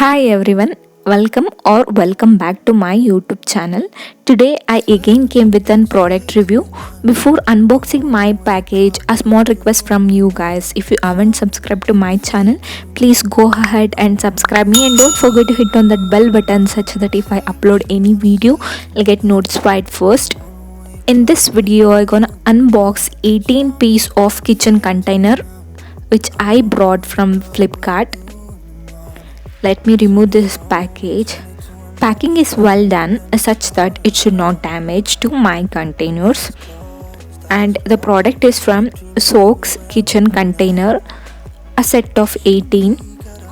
Hi everyone, welcome back to my YouTube channel. Today I again came with a product review. Before unboxing my package, a small request from you guys. If you haven't subscribed to my channel, please go ahead and subscribe me, and don't forget to hit on that bell button such that if I upload any video, I'll get notified first. In this video, I'm gonna unbox 18 piece of kitchen container which I brought from Flipkart. Let me remove this package. Packing is well done such that it should not damage to my containers. And the product is from Soak's kitchen container, a set of 18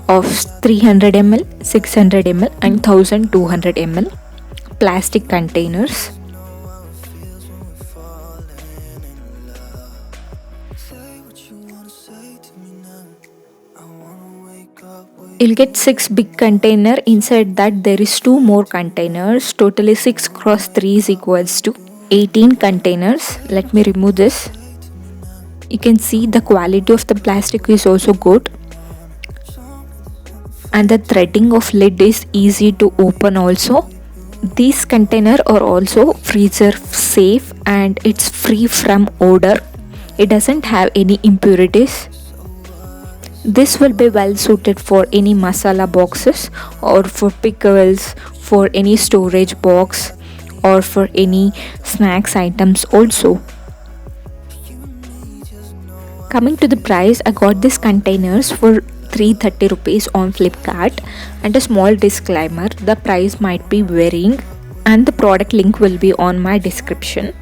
of 300 ml, 600 ml and 1200 ml plastic containers. You'll get 6 big container. Inside that there is 2 more containers. Totally 6 cross 3 is equals to 18 containers. Let me remove this. You can see the quality of the plastic is also good. And the threading of lid is easy to open also. These containers are also freezer safe and it's free from odor. It doesn't have any impurities. This will be well suited for any masala boxes or for pickles, for any storage box or for any snacks items also. Coming to the price, I got these containers for 330 rupees on Flipkart, and a small disclaimer, the price might be varying and the product link will be on my description.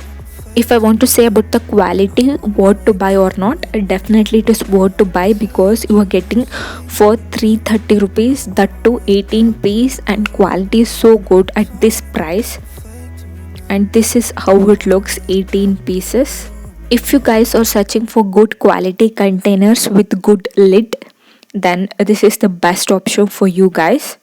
If I want to say about the quality, what to buy or not, definitely it is worth to buy because you are getting for 330 rupees, that too 18 piece, and quality is so good at this price. And this is how it looks, 18 pieces. If you guys are searching for good quality containers with good lid, then this is the best option for you guys.